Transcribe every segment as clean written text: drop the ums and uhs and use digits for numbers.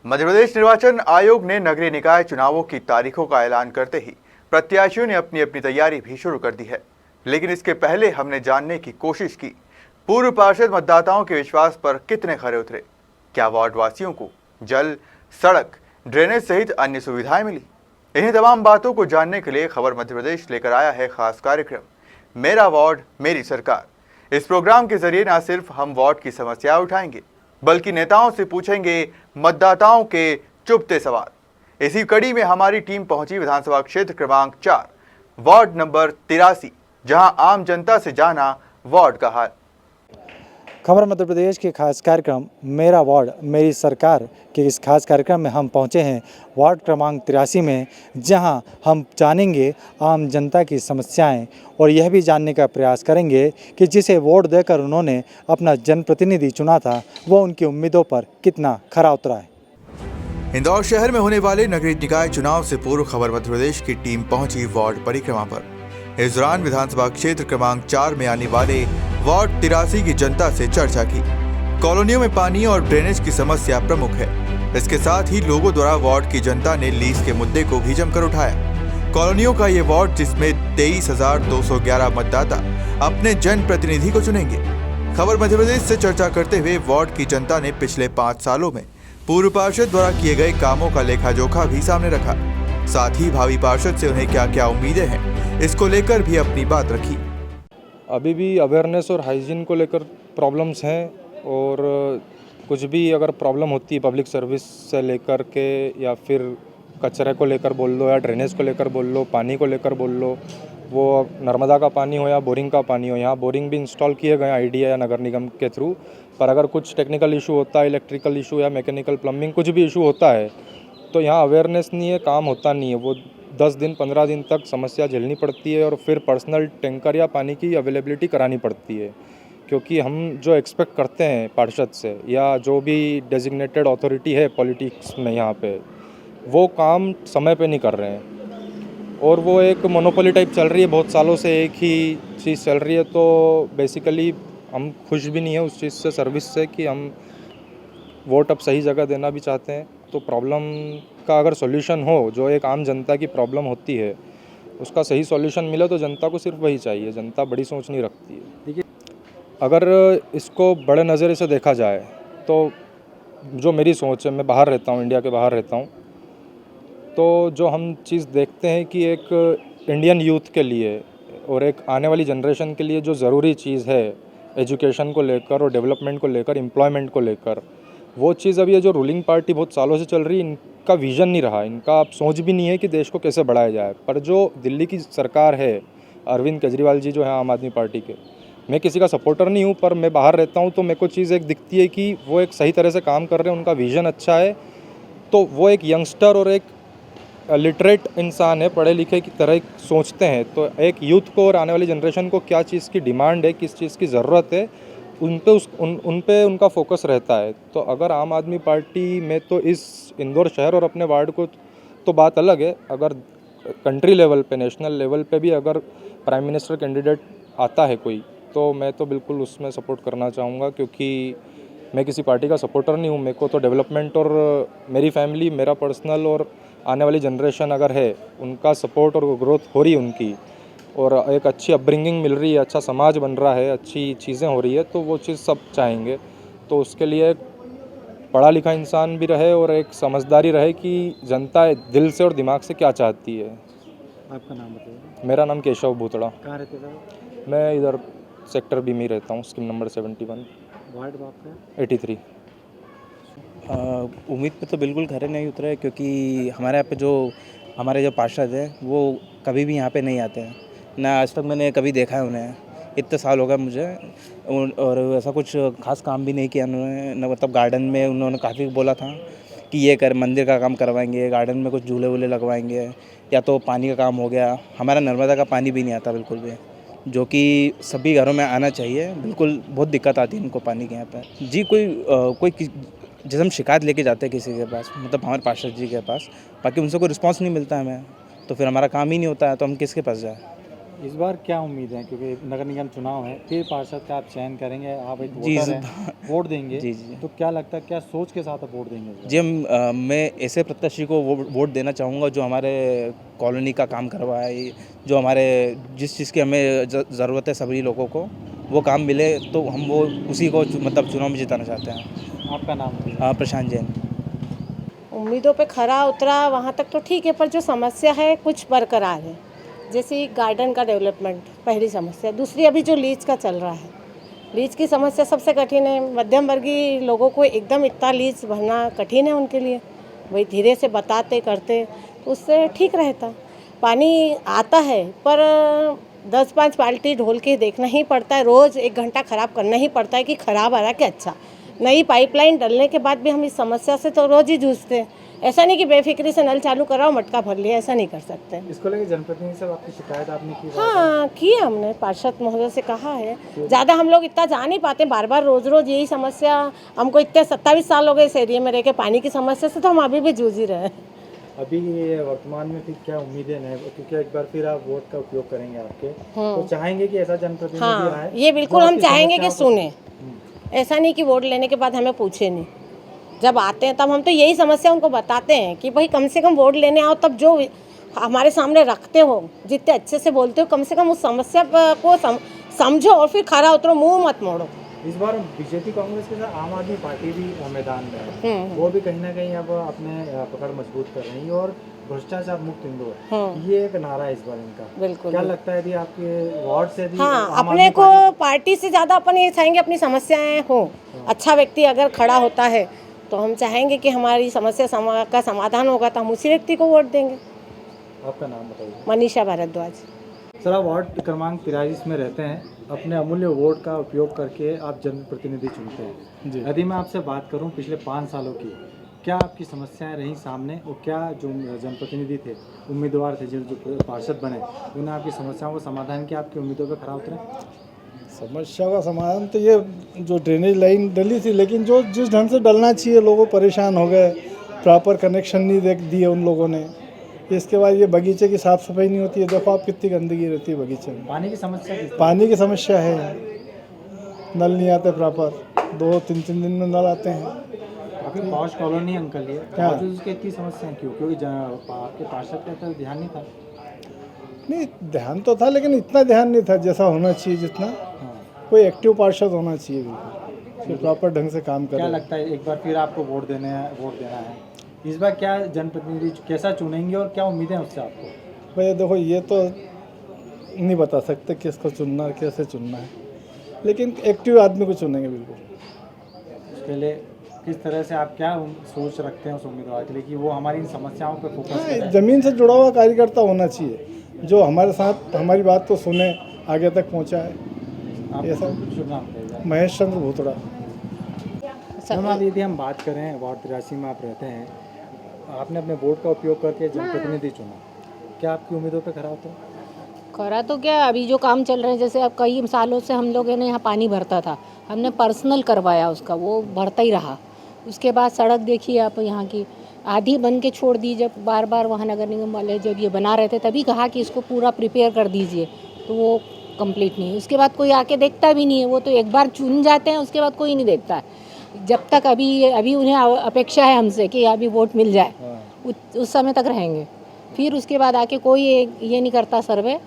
मध्य प्रदेश निर्वाचन आयोग ने नगरीय निकाय चुनावों की तारीखों का ऐलान करते ही प्रत्याशियों ने अपनी अपनी तैयारी भी शुरू कर दी है। लेकिन इसके पहले हमने जानने की कोशिश की, पूर्व पार्षद मतदाताओं के विश्वास पर कितने खरे उतरे। क्या वार्ड वासियों को जल, सड़क, ड्रेनेज सहित अन्य सुविधाएं मिली? इन्हीं तमाम बातों को जानने के लिए खबर मध्य प्रदेश लेकर आया है खास कार्यक्रम मेरा वार्ड मेरी सरकार। इस प्रोग्राम के जरिए न सिर्फ हम वार्ड की समस्या उठाएंगे, बल्कि नेताओं से पूछेंगे मतदाताओं के चुभते सवाल। इसी कड़ी में हमारी टीम पहुंची विधानसभा क्षेत्र क्रमांक 4 वार्ड नंबर 83, जहां आम जनता से जाना वार्ड का हाल। खबर मध्य प्रदेश के खास कार्यक्रम मेरा वार्ड मेरी सरकार के इस खास कार्यक्रम में हम पहुंचे हैं वार्ड क्रमांक 83 में, जहां हम जानेंगे आम जनता की समस्याएं और यह भी जानने का प्रयास करेंगे कि जिसे वोट देकर उन्होंने अपना जनप्रतिनिधि चुना था वो उनकी उम्मीदों पर कितना खरा उतरा है। इंदौर शहर में होने वाले नगरीय निकाय चुनाव से पूर्व खबर मध्य प्रदेश की टीम पहुंची वार्ड परिक्रमा पर। इस दौरान विधानसभा क्षेत्र क्रमांक 4 में आने वाले वार्ड 83 की जनता से चर्चा की। कॉलोनियों में पानी और ड्रेनेज की समस्या प्रमुख है। इसके साथ ही लोगों द्वारा वार्ड की जनता ने लीज के मुद्दे को भी जमकर उठाया। कॉलोनियों का ये वार्ड, जिसमें 23,211 मतदाता अपने जनप्रतिनिधि को चुनेंगे। खबर मध्य प्रदेश से चर्चा करते हुए वार्ड की जनता ने पिछले 5 सालों में पूर्व पार्षद द्वारा किए गए कामों का लेखा जोखा भी सामने रखा। साथ ही भावी पार्षद से उन्हें क्या क्या उम्मीदें हैं, इसको लेकर भी अपनी बात रखी। अभी भी अवेयरनेस और हाइजीन को लेकर प्रॉब्लम्स हैं, और कुछ भी अगर प्रॉब्लम होती है पब्लिक सर्विस से लेकर के, या फिर कचरे को लेकर बोल लो, या ड्रेनेज को लेकर बोल लो, पानी को लेकर बोल लो, वो नर्मदा का पानी हो या बोरिंग का पानी हो। यहाँ बोरिंग भी इंस्टॉल किए गए आईडिया या नगर निगम के थ्रू, पर अगर कुछ टेक्निकल इशू होता है, इलेक्ट्रिकल इशू या मैकेनिकल प्लम्बिंग कुछ भी इशू होता है, तो यहाँ अवेयरनेस नहीं है, काम होता नहीं है। वो 10 दिन 15 दिन तक समस्या झेलनी पड़ती है, और फिर पर्सनल टैंकर या पानी की अवेलेबिलिटी करानी पड़ती है। क्योंकि हम जो एक्सपेक्ट करते हैं पार्षद से, या जो भी डेजिग्नेटेड अथॉरिटी है पॉलिटिक्स में यहाँ पे, वो काम समय पे नहीं कर रहे हैं, और वो एक मोनोपोली टाइप चल रही है। बहुत सालों से एक ही चीज़ चल रही है, तो बेसिकली हम खुश भी नहीं है उस चीज़ से, सर्विस से, कि हम वोट अब सही जगह देना भी चाहते हैं। तो प्रॉब्लम का अगर सॉल्यूशन हो, जो एक आम जनता की प्रॉब्लम होती है, उसका सही सॉल्यूशन मिले, तो जनता को सिर्फ वही चाहिए। जनता बड़ी सोच नहीं रखती है। देखिए, अगर इसको बड़े नज़रिए से देखा जाए, तो जो मेरी सोच है, मैं बाहर रहता हूँ, इंडिया के बाहर रहता हूँ, तो जो हम चीज़ देखते हैं कि एक इंडियन यूथ के लिए और एक आने वाली जनरेशन के लिए जो ज़रूरी चीज़ है, एजुकेशन को लेकर और डेवलपमेंट को लेकर, एम्प्लॉयमेंट को लेकर, वो चीज़ अभी ये जो रूलिंग पार्टी बहुत सालों से चल रही है, इनका विज़न नहीं रहा, इनका सोच भी नहीं है कि देश को कैसे बढ़ाया जाए। पर जो दिल्ली की सरकार है, अरविंद केजरीवाल जी जो है आम आदमी पार्टी के, मैं किसी का सपोर्टर नहीं हूँ, पर मैं बाहर रहता हूँ, तो मेरे को चीज़ एक दिखती है कि वो एक सही तरह से काम कर रहे हैं, उनका विज़न अच्छा है। तो वो एक यंगस्टर और एक लिटरेट इंसान है, पढ़े लिखे की तरह सोचते हैं। तो एक यूथ को और आने वाली जनरेशन को क्या चीज़ की डिमांड है, किस चीज़ की ज़रूरत है, उन पे उनका फोकस रहता है। तो अगर आम आदमी पार्टी में, तो इस इंदौर शहर और अपने वार्ड को तो बात अलग है, अगर कंट्री लेवल पे, नेशनल लेवल पे भी अगर प्राइम मिनिस्टर कैंडिडेट आता है कोई, तो मैं तो बिल्कुल उसमें सपोर्ट करना चाहूँगा। क्योंकि मैं किसी पार्टी का सपोर्टर नहीं हूँ। मेरे को तो डेवलपमेंट और मेरी फैमिली, मेरा पर्सनल और आने वाली जनरेशन अगर है, उनका सपोर्ट और ग्रोथ हो रही है उनकी, और एक अच्छी अपब्रिंगिंग मिल रही है, अच्छा समाज बन रहा है, अच्छी चीज़ें हो रही है, तो वो चीज़ सब चाहेंगे। तो उसके लिए पढ़ा लिखा इंसान भी रहे और एक समझदारी रहे कि जनता दिल से और दिमाग से क्या चाहती है। आपका नाम बताइए। मेरा नाम केशव भूतड़ा। कहाँ रहते थे? मैं इधर सेक्टर बी में रहता हूँ, स्कीम नंबर 71, वार्ड आपका 83। उम्मीद पे तो बिल्कुल खरे नहीं उतरे, क्योंकि हमारे यहाँ पे जो हमारे जो पार्षद हैं, वो कभी भी यहाँ पे नहीं आते हैं, ना आज तक मैंने कभी देखा है उन्हें। इतने साल हो गए मुझे, और ऐसा कुछ खास काम भी नहीं किया उन्होंने। न मतलब गार्डन में उन्होंने काफ़ी बोला था कि ये कर, मंदिर का काम करवाएंगे, गार्डन में कुछ झूले वूले लगवाएंगे, या तो पानी का काम हो गया। हमारा नर्मदा का पानी भी नहीं आता बिल्कुल भी, जो कि सभी घरों में आना चाहिए। बिल्कुल बहुत दिक्कत आती है इनको पानी के यहाँ पर जी। कोई जैसे हम शिकायत लेके जाते हैं किसी के पास, मतलब हमारे पार्षद जी के पास, बाकी उनसे कोई रिस्पांस नहीं मिलता हमें, तो फिर हमारा काम ही नहीं होता है, तो हम किसके पास जाएं। इस बार क्या उम्मीद है, क्योंकि नगर निगम चुनाव है, फिर पार्षद का आप चयन करेंगे, आप एक जी, वोटर हैं, वोट देंगे, जी, जी। तो क्या लगता है, क्या सोच के साथ आप वोट देंगे इस बार? जी मैं ऐसे प्रत्याशी को वोट देना चाहूँगा जो हमारे कॉलोनी का काम करवाए, जो हमारे जिस चीज़ की हमें ज़रूरत है सभी लोगों को वो काम मिले, तो हम वो उसी को मतलब चुनाव में जिताना चाहते हैं। आपका नाम बताइए। प्रशांत जैन। उम्मीदों पे खरा उतरा वहाँ तक तो ठीक है, पर जो समस्या है कुछ बरकरार है। जैसे गार्डन का डेवलपमेंट पहली समस्या, दूसरी अभी जो लीज का चल रहा है, लीज की समस्या सबसे कठिन है। मध्यम वर्गीय लोगों को एकदम इतना लीज भरना कठिन है उनके लिए, वही धीरे से बताते करते तो उससे ठीक रहता। पानी आता है पर 10-5 बाल्टी ढोल के देखना ही पड़ता है, रोज़ 1 घंटा ख़राब करना ही पड़ता है कि ख़राब आ रहा कि अच्छा। नई पाइपलाइन डलने के बाद भी हम इस समस्या से तो रोज़ ही जूझते हैं। ऐसा नहीं कि बेफिक्री से नल चालू कराओ मटका भर लिया, ऐसा नहीं कर सकते। इसको लेकर जनप्रतिनिधि से आपकी शिकायत आपने की? हाँ की हमने पार्षद महोदय से कहा है। ज़्यादा हम लोग इतना जा नहीं पाते, बार बार रोज़ रोज़ यही समस्या। हमको इतने 27 साल हो गए इस एरिया में रह के, पानी की समस्या से तो हम अभी भी जूझ ही रहे हैं। अभी ये वर्तमान में फिर क्या उम्मीदें हैं, क्योंकि एक बार फिर आप वोट का उपयोग करेंगे आपके, तो चाहेंगे कि ऐसा जनप्रतिनिधि हाँ आए ये बिल्कुल जो हम आपकी चाहेंगे कि समस्याओं को- सुने, ऐसा नहीं कि वोट लेने के बाद हमें पूछे नहीं। जब आते हैं तब हम तो यही समस्या उनको बताते हैं कि भाई कम से कम वोट लेने आओ, तब जो हमारे सामने रखते हो, जितने अच्छे से बोलते हो, कम से कम उस समस्या को समझो और फिर खरा उतरो, मुंह मत मोड़ो। इस बार बीजेपी कांग्रेस के साथ आम आदमी पार्टी भी मैदान में है, वो भी कहीं ना कहीं अब अपने पकड़ मजबूत कर रही है, और भ्रष्टाचार मुक्त इंदौर, ये एक नारा है इस बार इनका। बिल्कुल क्या लगता है यदि आपके वार्ड से भी हाँ, आम अपने आदमी को पार्टी से ज़्यादा अपन ये चाहेंगे अपनी समस्याएं हो। अच्छा व्यक्ति अगर खड़ा होता है तो हम चाहेंगे कि हमारी समस्या का समाधान होगा, तो हम उसी व्यक्ति को वोट देंगे। आपका नाम बताइए। मनीषा भारद्वाज। सर, आप वार्ड क्रमांक 43 में रहते हैं, अपने अमूल्य वोट का उपयोग करके आप जनप्रतिनिधि चुनते हैं जी। यदि मैं आपसे बात करूं पिछले 5 सालों की, क्या आपकी समस्याएं रही सामने, और क्या जो जनप्रतिनिधि थे, उम्मीदवार थे, जो पार्षद बने, उन्हें आपकी समस्याओं का समाधान किया, आपकी उम्मीदों पर खरा उतरे? समस्या का समाधान तो ये जो ड्रेनेज लाइन डली थी, लेकिन जो जिस ढंग से डलना चाहिए लोगों परेशान हो गए, प्रॉपर कनेक्शन नहीं देख दिए उन लोगों ने। इसके बाद ये बगीचे की साफ़ सफाई नहीं होती है, देखो आप कितनी गंदगी रहती है बगीचे में। पानी की समस्या पानी की समस्या है, नल नहीं आते प्रॉपर, 2-3 दिन में नल आते हैं। काफ़ी पॉश कॉलोनी अंकल, ये क्या? बावजूद उसकी इतनी समस्याएं क्यों? क्योंकि आपके पार्षद का तो ध्यान नहीं था। नहीं, ध्यान तो था, लेकिन इतना ध्यान नहीं था जैसा होना चाहिए, जितना कोई एक्टिव पार्षद होना चाहिए बिल्कुल, प्रॉपर ढंग से काम क्या करे। लगता है एक बार फिर आपको वोट देना है, इस बार क्या जनप्रतिनिधि कैसा चुनेंगे और क्या उम्मीदें हैं उससे आपको? भैया देखो, ये तो नहीं बता सकते किसको चुनना है, कैसे चुनना है, लेकिन एक्टिव आदमी को चुनेंगे बिल्कुल। उसके लिए किस तरह से आप क्या सोच रखते हैं उस उम्मीदवार के लिए कि वो हमारी इन समस्याओं पर फोकस हाँ, करें? ज़मीन से जुड़ा हुआ कार्यकर्ता होना चाहिए, जो हमारे साथ हमारी बात को सुने, आगे तक पहुँचाए। ऐसा शुभ नाम बताइए। महेश चंद्र भूतड़ा। मैम, यदि हम बात करें वार्ड 83 में आप रहते हैं, आपने अपने वोट का उपयोग करके जनप्रतिनिधि चुना, क्या आपकी उम्मीदों पर खरा उतरा? करा तो क्या, अभी जो काम चल रहे हैं, जैसे अब कई सालों से हम लोगों ने यहाँ पानी भरता था, हमने पर्सनल करवाया उसका, वो भरता ही रहा। उसके बाद सड़क देखिए आप यहाँ की, आधी बन के छोड़ दी। जब बार बार वहाँ नगर निगम वाले जब ये बना रहे थे तभी कहा कि इसको पूरा प्रिपेयर कर दीजिए, तो वो कंप्लीट नहीं। उसके बाद कोई आके देखता भी नहीं है, वो तो एक बार चुन जाते हैं, उसके बाद कोई नहीं देखता है। जब तक अभी उन्हें अपेक्षा है हमसे कि अभी वोट मिल जाए, उस समय तक रहेंगे। फिर उसके बाद आके कोई ये नहीं करता सर्वे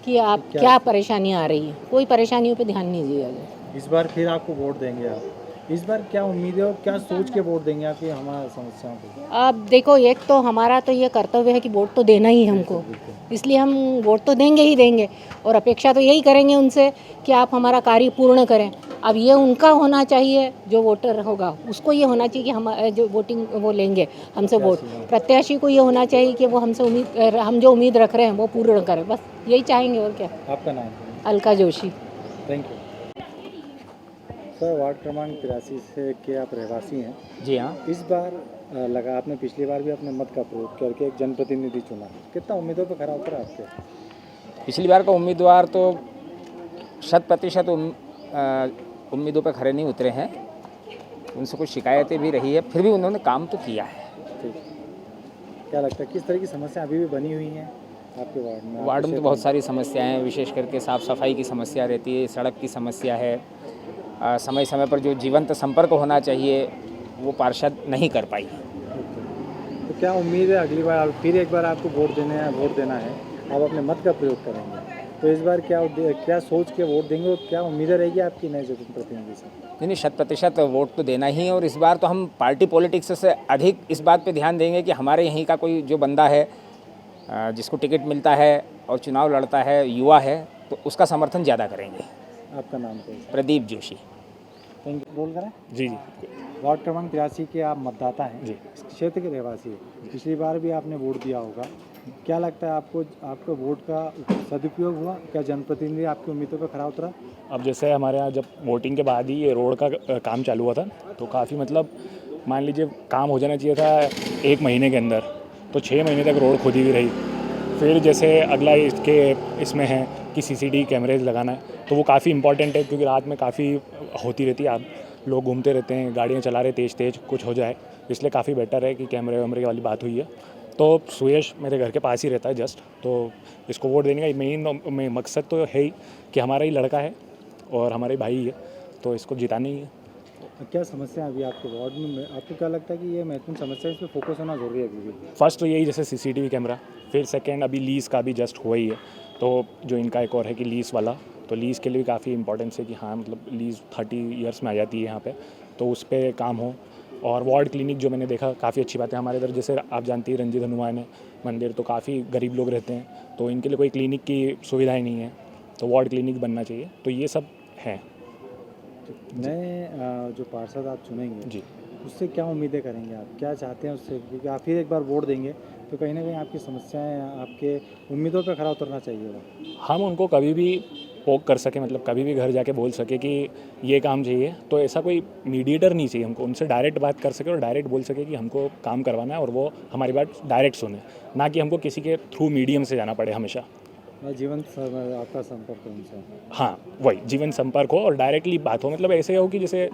कि आप क्या परेशानियाँ आ रही हैं, कोई परेशानियों पे ध्यान नहीं दिया जाए। इस बार फिर आपको वोट देंगे आप, इस बार क्या उम्मीद है और क्या सोच के वोट देंगे आप हमारी समस्याओं को? अब देखो, एक तो हमारा तो ये कर्तव्य है कि वोट तो देना ही हमको, इसलिए हम वोट तो देंगे ही देंगे, और अपेक्षा तो यही करेंगे उनसे कि आप हमारा कार्य पूर्ण करें। अब ये उनका होना चाहिए, जो वोटर होगा उसको ये होना चाहिए कि हम जो वोटिंग वो लेंगे हमसे वोट, प्रत्याशी को ये होना चाहिए कि वो हमसे हम जो उम्मीद रख रहे हैं वो पूर्ण करें, बस यही चाहेंगे और क्या। आपका नाम? Alka Joshi. Thank you sir. Ward क्रमांक 83 से के आप रहवासी हैं? जी हाँ। इस बार लगा आपने पिछली बार भी अपने मत का प्रयोग करके एक जनप्रतिनिधि चुना, कितना उम्मीदों पर खरा उतरा आपके? पिछली बार का उम्मीदवार तो 100% उम्मीदों पर खरे नहीं उतरे हैं, उनसे कुछ शिकायतें भी रही है, फिर भी उन्होंने काम तो किया है। ठीक, क्या लगता है किस तरह की समस्या अभी भी बनी हुई हैं? आपके वार्ड में? वार्ड में तो बहुत सारी समस्याएं हैं, विशेष करके साफ़ सफाई की समस्या रहती है, सड़क की समस्या है। समय समय पर जो जीवंत संपर्क होना चाहिए वो पार्षद नहीं कर पाई। तो क्या उम्मीद है अगली बार फिर एक बार आपको वोट देना है, आप अपने मत का प्रयोग करेंगे, तो इस बार क्या सोच के वोट देंगे और क्या उम्मीदें रहेगी आपकी नए जनप्रतिनिधि से? नहीं, 100% वोट तो देना ही है। और इस बार तो हम पार्टी पॉलिटिक्स से अधिक इस बात पे ध्यान देंगे कि हमारे यहीं का कोई जो बंदा है जिसको टिकट मिलता है और चुनाव लड़ता है, युवा है, तो उसका समर्थन ज़्यादा करेंगे। आपका नाम क्या है? प्रदीप जोशी। Thank you. बोल करें? जी जी वार्ड क्रमांक 83 के आप मतदाता हैं जी। इस क्षेत्र के रहवासी हैं। पिछली बार भी आपने वोट दिया होगा, क्या लगता है आपको वोट का सदुपयोग हुआ? क्या जनप्रतिनिधि आपकी उम्मीदों पर खरा उतरा? अब जैसे हमारे यहाँ जब वोटिंग के बाद ही ये रोड का काम चालू हुआ था, तो काफ़ी मतलब मान लीजिए काम हो जाना चाहिए था 1 महीने के अंदर, तो 6 महीने तक रोड खुदी हुई रही। फिर जैसे अगला इसमें है कि CCTV कैमरेज लगाना है, तो वो काफ़ी इंपॉर्टेंट है क्योंकि रात में काफ़ी होती रहती है, आप लोग घूमते रहते हैं, गाड़ियाँ चला रहे तेज़ कुछ हो जाए, इसलिए काफ़ी बेटर है कि कैमरे वैमरे वाली बात हुई है। तो सुयश मेरे घर के पास ही रहता है जस्ट, तो इसको वोट देने का मेन मकसद तो है ही कि हमारा ही लड़का है और हमारे ही भाई है, तो इसको जिताना ही है। क्या समस्या अभी आपके वार्ड में, आपको क्या लगता है कि ये महत्वपूर्ण समस्या है, इस पर फोकस होना जरूरी है अभी भी? फर्स्ट तो यही जैसे CCTV कैमरा, फिर सेकंड अभी लीज़ का भी जस्ट हुआ ही है, तो जो इनका एक और है कि लीज़ वाला, तो लीज़ के लिए भी काफ़ी इंपॉर्टेंस है कि हाँ मतलब लीज़ 30 ईयर्स में आ जाती है यहाँ पे, तो उस पर काम हो। और वार्ड क्लिनिक जो मैंने देखा काफ़ी अच्छी बात है। हमारे इधर जैसे आप जानती हैं रंजीत हनुमान है मंदिर, तो काफ़ी गरीब लोग रहते हैं, तो इनके लिए कोई क्लिनिक की सुविधाएँ नहीं है, तो वार्ड क्लिनिक बनना चाहिए। तो ये सब है। नए जो पार्षद आप चुनेंगे जी, उससे क्या उम्मीदें करेंगे, आप क्या चाहते हैं उससे? क्योंकि आप फिर एक बार वोट देंगे तो कहीं ना कहीं आपकी समस्याएं आपके उम्मीदों पर खरा उतरना चाहिए। हम उनको कभी भी पोक कर सके, मतलब कभी भी घर जाके बोल सके कि ये काम चाहिए, तो ऐसा कोई मीडिएटर नहीं चाहिए हमको, उनसे डायरेक्ट बात कर सके और डायरेक्ट बोल सके कि हमको काम करवाना है और वो हमारी बात डायरेक्ट सुने, ना कि हमको किसी के थ्रू मीडियम से जाना पड़े हमेशा। जीवन आपका संपर्क उनसे? हाँ, वही जीवन संपर्क हो और डायरेक्टली बात हो, मतलब ऐसे हो कि जैसे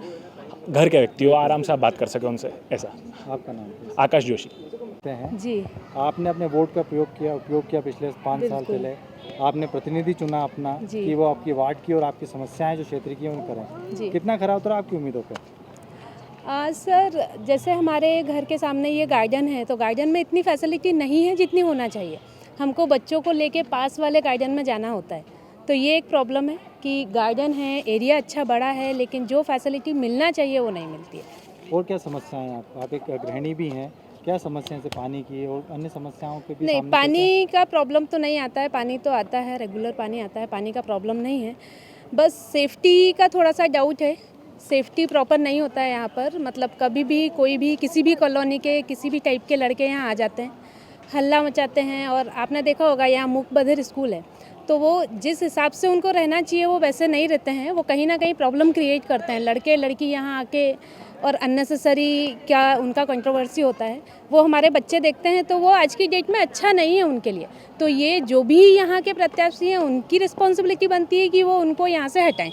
घर के व्यक्ति हो, आराम से आप बात कर सके उनसे, ऐसा। आपका नाम? आकाश जोशी। हैं जी। आपने अपने वोट का उपयोग किया पिछले 5 साल पहले, आपने प्रतिनिधि चुना अपना जी। कि वो आपकी वार्ड की और आपकी समस्याएं जो क्षेत्र की हैं उन करें, जी। कितना खरा उतरा आपकी उम्मीदों पर? सर, जैसे हमारे घर के सामने ये गार्डन है, तो गार्डन में इतनी फैसिलिटी नहीं है जितनी होना चाहिए। हमको बच्चों को लेके पास वाले गार्डन में जाना होता है, तो ये एक प्रॉब्लम है कि गार्डन है, एरिया अच्छा बड़ा है, लेकिन जो फैसिलिटी मिलना चाहिए वो नहीं मिलती है। और क्या समस्याएं हैं आप एक गृहिणी भी हैं, क्या समस्याएं से पानी की और अन्य समस्याओं के भी नहीं, सामने पानी का प्रॉब्लम तो नहीं आता है, पानी तो आता है, रेगुलर पानी आता है, पानी का प्रॉब्लम नहीं है। बस सेफ्टी का थोड़ा सा डाउट है, सेफ्टी प्रॉपर नहीं होता है यहाँ पर। मतलब कभी भी कोई भी किसी भी कॉलोनी के किसी भी टाइप के लड़के यहाँ आ जाते हैं, हल्ला मचाते हैं। और आपने देखा होगा यहाँ मूक बधिर स्कूल है, तो वो जिस हिसाब से उनको रहना चाहिए वो वैसे नहीं रहते हैं, वो कहीं ना कहीं प्रॉब्लम क्रिएट करते हैं। लड़के लड़की यहाँ आके और अननेसेसरी क्या उनका कंट्रोवर्सी होता है, वो हमारे बच्चे देखते हैं, तो वो आज की डेट में अच्छा नहीं है उनके लिए। तो ये जो भी यहाँ के प्रत्याशी हैं उनकी रिस्पॉन्सिबिलिटी बनती है कि वो उनको यहाँ से हटाएं।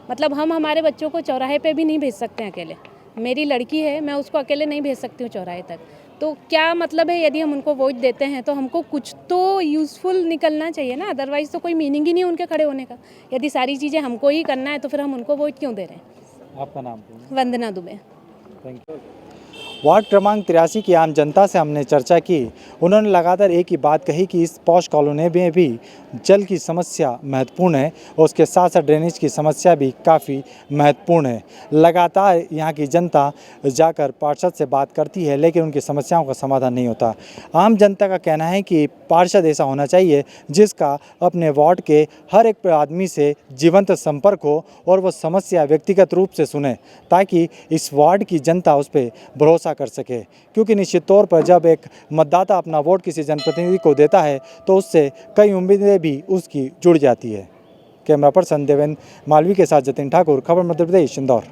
मतलब हम हमारे बच्चों को चौराहे पे भी नहीं भेज सकते हैं अकेले। मेरी लड़की है, मैं उसको अकेले नहीं भेज सकती हूँ चौराहे तक। तो क्या मतलब है, यदि हम उनको वोट देते हैं तो हमको कुछ तो यूज़फुल निकलना चाहिए ना, अदरवाइज़ तो कोई मीनिंग ही नहीं उनके खड़े होने का। यदि सारी चीज़ें हमको ही करना है तो फिर हम उनको वोट क्यों दे रहे हैं। आपका नाम? Vandana Dubey. Thank you. Ward क्रमांक 83 की आम जनता से हमने चर्चा की। उन्होंने लगातार एक ही बात कही कि इस पॉश कॉलोनी में भी जल की समस्या महत्वपूर्ण है और उसके साथ साथ ड्रेनेज की समस्या भी काफ़ी महत्वपूर्ण है। लगातार यहाँ की जनता जाकर पार्षद से बात करती है, लेकिन उनकी समस्याओं का समाधान नहीं होता। आम जनता का कहना है कि पार्षद ऐसा होना चाहिए जिसका अपने वार्ड के हर एक आदमी से जीवंत संपर्क हो और वो समस्या व्यक्तिगत रूप से सुने, ताकि इस वार्ड की जनता उस पर भरोसा कर सके। क्योंकि निश्चित तौर पर जब एक मतदाता अपना वोट किसी जनप्रतिनिधि को देता है तो उससे कई उम्मीदें भी उसकी जुड़ जाती है। कैमरा पर्सन देवेंद्र मालवी के साथ जतिन ठाकुर, खबर मध्य प्रदेश, इंदौर।